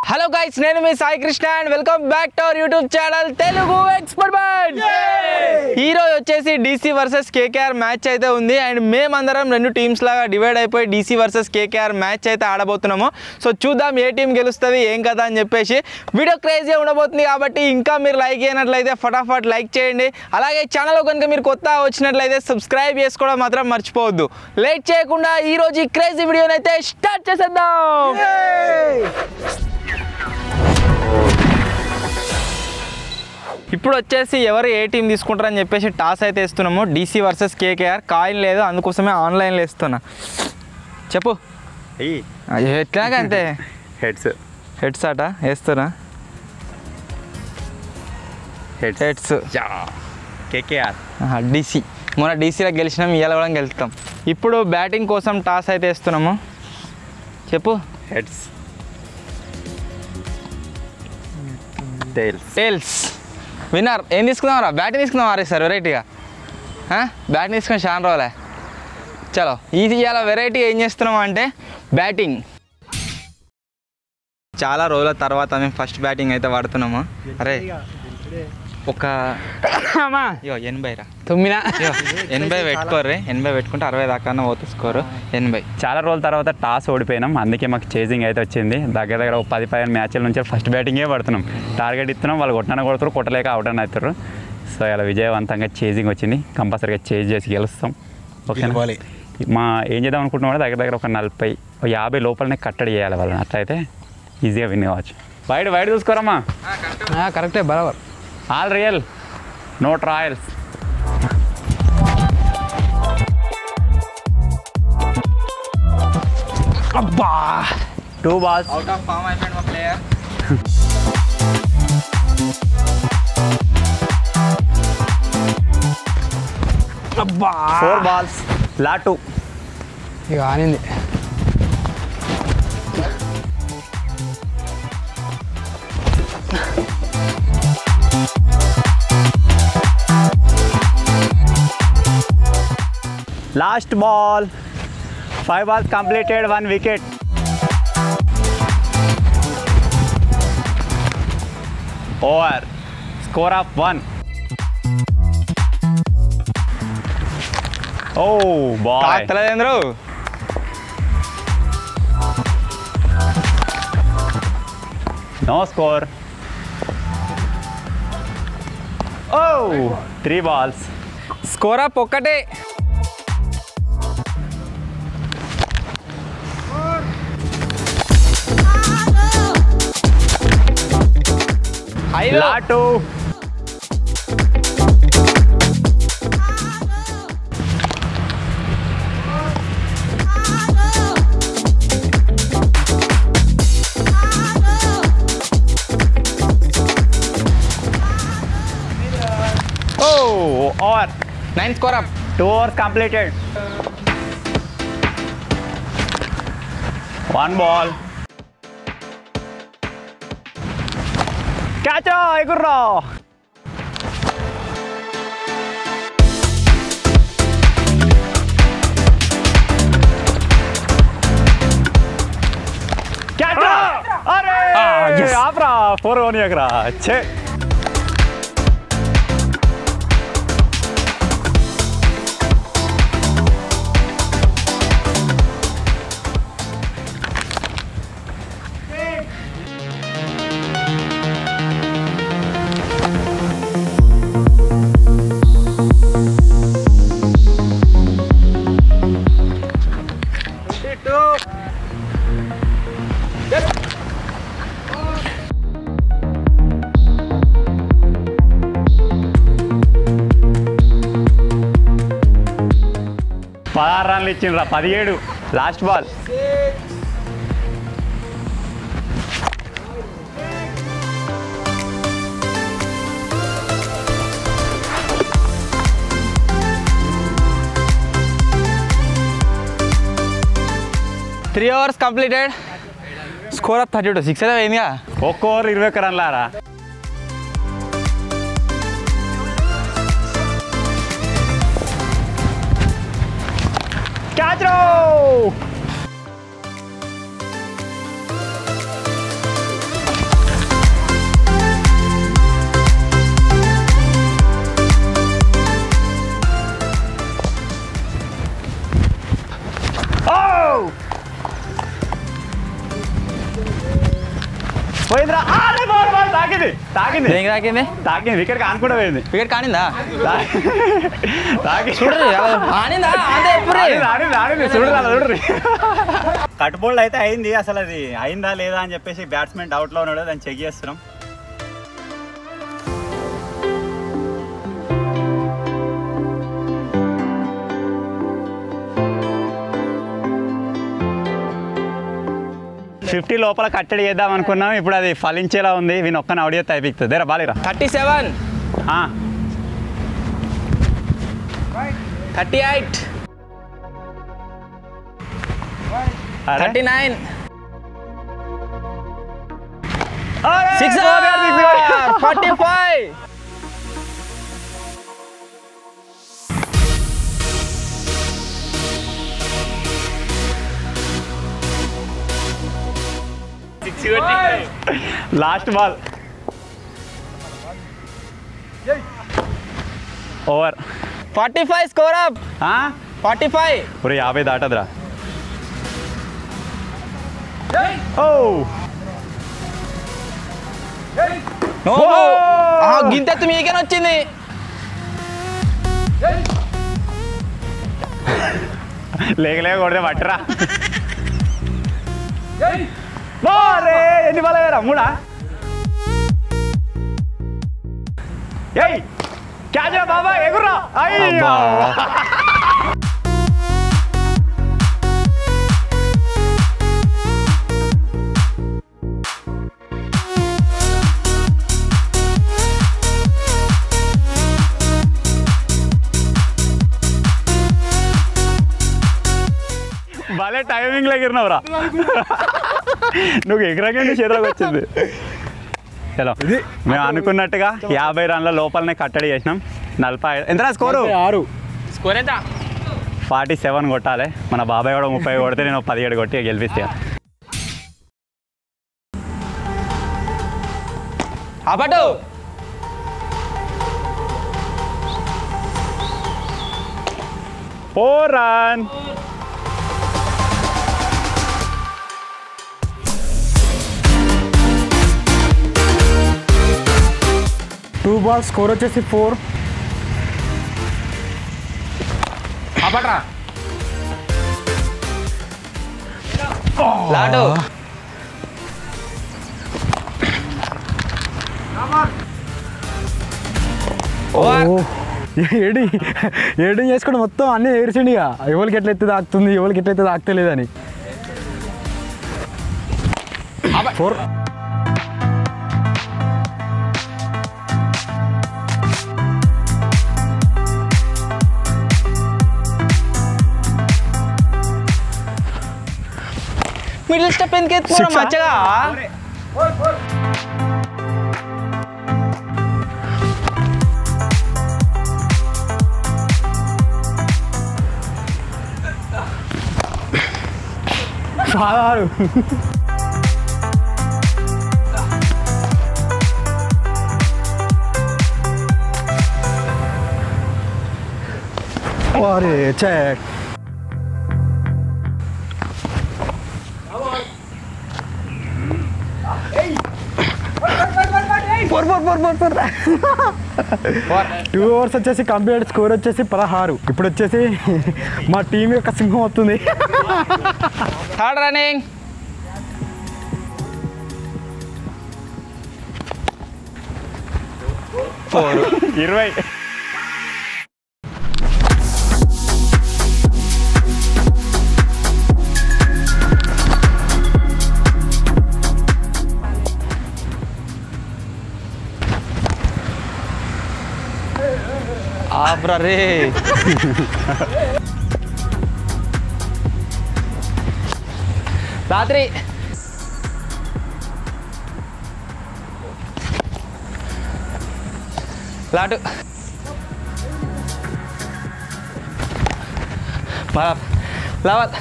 Hello guys, నేను మీ Sai Krishna and welcome back to our YouTube channel Telugu experiment. ఈ రోజు వచ్చేసి డీసీ వర్సెస్ కేకేఆర్ మ్యాచ్ అయితే ఉంది అండ్ మేమందరం రెండు టీమ్స్ లాగా డివైడ్ అయిపోయి డీసీ వర్సెస్ కేకేఆర్ మ్యాచ్ అయితే ఆడబోతున్నాము. సో చూద్దాం ఏ టీం గెలుస్తుంది ఏం కదా అని చెప్పేసి. వీడియో క్రేజీ ఉండబోతుంది కాబట్టి ఇంకా మీరు లైక్ చేయనట్లయితే ఫటాఫట్ లైక్ చేయండి. అలాగే ఛానల్ కనుక మీరు కొత్త వచ్చినట్లయితే సబ్స్క్రైబ్ చేసుకోవడం మాత్రం మర్చిపోవద్దు. లేట్ చేయకుండా ఈ రోజు ఈ క్రేజీ వీడియోని అయితే స్టార్ట్ చేసేద్దాం. ఇప్పుడు వచ్చేసి ఎవరు ఏ టీం తీసుకుంటారని చెప్పేసి టాస్ అయితే ఇస్తున్నాము. DC versus KKR. కాయిన్ లేదు, అందుకోసమే ఆన్లైన్లో ఇస్తున్నా. చెప్పు ఎట్లాగా అంతే. హెడ్స్ అట వేస్తున్నా. Heads KKR DC. మొన్న డీసీలో గెలిచినాం, ఇవాళ కూడా గెలుస్తాం. ఇప్పుడు బ్యాటింగ్ కోసం టాస్ అయితే ఇస్తున్నాము. చెప్పు. హెడ్స్. టేల్స్. విన్నర్. ఏం తీసుకుందాం రా? బ్యాటింగ్ తీసుకుందాం రా సార్ వెరైటీగా. బ్యాటింగ్ తీసుకొని చాలా రోజులే. చలో ఇది ఇవాళ వెరైటీ ఏం చేస్తున్నాం అంటే బ్యాటింగ్. చాలా రోజుల తర్వాత మేము ఫస్ట్ బ్యాటింగ్ అయితే వాడుతున్నాము. అరే ఒక 80 రా. 80 పెట్టుకోర్రే. 80 పెట్టుకుంటే 60 దాకా పోతే స్కోరు 80. చాలా రోజుల తర్వాత టాస్ ఓడిపోయినాం, అందుకే మాకు చేజింగ్ అయితే వచ్చింది. దగ్గర ఒక 10-15 మ్యాచ్ల నుంచి ఫస్ట్ బ్యాటింగే పడుతున్నాం. టార్గెట్ ఇస్తున్నాం, వాళ్ళు కొట్టన కొడుతారు, కొట్టలేక అవుట్ అని అవుతారు. సో ఇలా విజయవంతంగా చేజింగ్ వచ్చింది. కంపల్సరీగా చేజ్ చేసి గెలుస్తాం. ఓకేనా? మా ఏం చేద్దాం అనుకుంటున్నాం, దగ్గర ఒక 40-50 లోపలనే కట్టడి చేయాలి వాళ్ళని. అట్లయితే ఈజీగా విన్ కావచ్చు. వైడ్ చూసుకోరమ్మా. కరెక్టే, బరాబర్. All real, no trials. అబ్బా, 2 balls. అవుట్ ఆఫ్ ఫామ్ అయిపోయింది మా ప్లేయర్. అబ్బా, 4 balls. లాటు ఇక ఆనింది. Last ball. 5 balls completed, 1 wicket. Over. Score of 1. Oh boy. తెలంద్రు. No score. Oh, 3 balls. Score up ఒక్కటే. లాటు. Oh, over. 9 score up. 2 overs completed. 1 ball. Catch ఎగుర్రా. Catch. అరే ఆప్రా, 4 ఓనియకరా. ఛే. రన్లు ఇచ్చిండ్రా. 17. Last ball. Three overs completed. Score of 32. 6 అయితే అయిందిగా. ఒక్క ఓవర్ 21 రన్లారా. క్యాచ్. పోయిందిరా తాకింది తాకింది దేనికి తాకింది తాకింది వికెట్ కానుకుండా పోయింది వికెట్ కానిందా తాకి చూడరు ఆనిందా అదే చూడరు కట్ బౌల్డ్ అయితే అయింది. అసలు అది అయిందా లేదా అని చెప్పేసి బ్యాట్స్మెన్ డౌట్లో ఉన్నాడు, దాన్ని చెక్ చేస్తున్నాం. ఫిఫ్టీ లోపల కట్టడి చేద్దాం అనుకున్నాం, ఇప్పుడు అది ఫలించేలా ఉంది. వీని ఒక్కన అవుట్ చేస్తే అయిపోతుంది. దేరా బాలేరా 37 38 39 6 45 last ball over 45 score up 45 ఒరే 50 దాటదురా. గింతెత్తు మీకేనే వచ్చింది. లేక కొడితే పట్టరా. ఎన్ని బాల్ అయ్యారా? 3 ఏయ్ క్యాచ్ బాబా ఎగుర్రా. భలే టైమింగ్లో ఎగిరినావురా. నువ్వు ఎగరగండి చేతిలోకి వచ్చింది. చలో మేము అనుకున్నట్టుగా 50 రన్ల లోపలనే కట్టడి చేసినాం. 45 ఎంత స్కోరు? 6 స్కోర్ ఎంత? 47 కొట్టాలి. మన బాబాయ్ కూడా 30 కొడితే నేను 17 కొట్టి గెలిపిస్తాను. అపటు 4 రన్. టూ బాల్ స్కోర్ వచ్చేసి 4. అపట్రా లాడు ఏడింగ్ చేసుకుంటే మొత్తం అన్నీ ఏడ్చిండి. ఇక ఎవరికి ఎట్లయితే తాకుతుంది, ఎవరికి ఎట్లయితే తాకుతలేదని. 4. మిడిల్ స్టెప్ ఎందుకు ఎత్తుకోవడం మచ్చగా? సాధారు వారే చెక్. టూ ఓవర్స్ వచ్చేసి కంప్లీట్ స్కోర్ వచ్చేసి 16. ఇప్పుడు వచ్చేసి మా టీం యొక్క సింహం వస్తుంది. Third running 20. ఆబ్రా రే. రాత్రి లాటు లావత్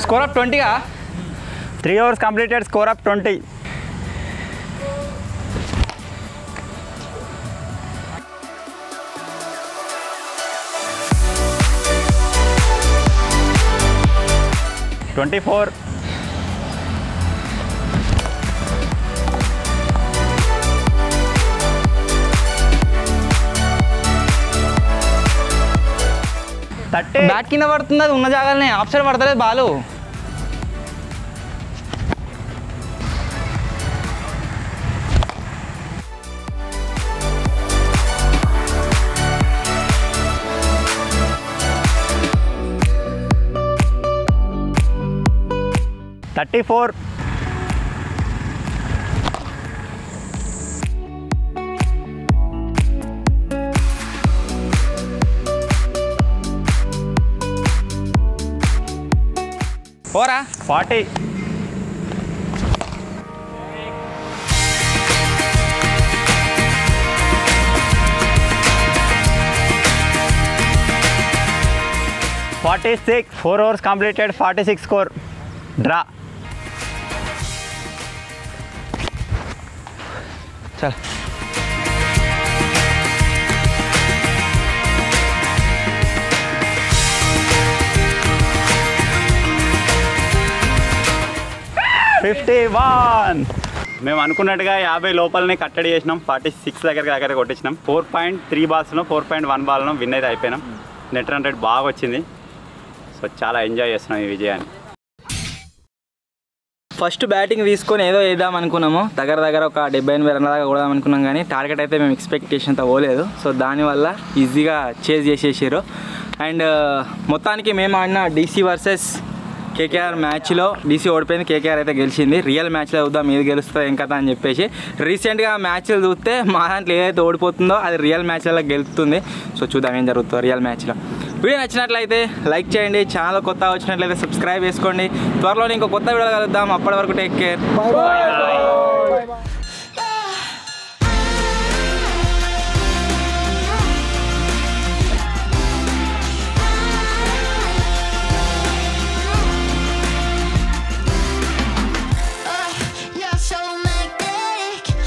స్కోర్ అప్ 20గా 3 overs completed, score up 20. 24. Bat కింద పడుతుంది, అది ఉన్న జాగాలనే ఆఫ్ సైడ్ పడతలేదు బాలు. $34. ఓరా 40. $46. 4 overs completed. 46 score. Draw. చల్ మేము అనుకున్నట్టుగా 50 లోపలనే కట్టడి చేసినాం. 46 దగ్గర కొట్టించినాం. 4.3 బాల్స్లో 4.1 బాల్లో విన్ అయితే అయిపోయినాం. నెట్ రన్ రేట్ బాగా వచ్చింది. సో చాలా ఎంజాయ్ చేస్తున్నాం ఈ విజయాన్ని. ఫస్ట్ బ్యాటింగ్ తీసుకొని ఏదో వేద్దాం అనుకున్నాము, దగ్గర ఒక 70-80 రన్ల దాకా కొడదాం అనుకున్నాం, కానీ టార్గెట్ అయితే మేము ఎక్స్పెక్టేషన్తో పోలేదు. సో దానివల్ల ఈజీగా చేజ్ చేసేసారు. అండ్ మొత్తానికి మేము ఆడిన డీసీ వర్సెస్ కేకేఆర్ మ్యాచ్లో డీసీ ఓడిపోయింది, కేకేఆర్ అయితే గెలిచింది. రియల్ మ్యాచ్లో చూద్దాం ఏది గెలుస్తుందో ఏం కదా అని చెప్పేసి. రీసెంట్గా మ్యాచ్లు చూస్తే మా దాంట్లో ఏదైతే ఓడిపోతుందో అది రియల్ మ్యాచ్లలో గెలుస్తుంది. సో చూద్దాం ఏం జరుగుతుందో రియల్ మ్యాచ్లో. వీడియో నచ్చినట్లయితే లైక్ చేయండి, ఛానల్ కొత్త వచ్చినట్లయితే సబ్స్క్రైబ్ చేసుకోండి. త్వరలో ఇంకో కొత్త వీడియో కలుద్దాం. అప్పటి వరకు టేక్ కేర్.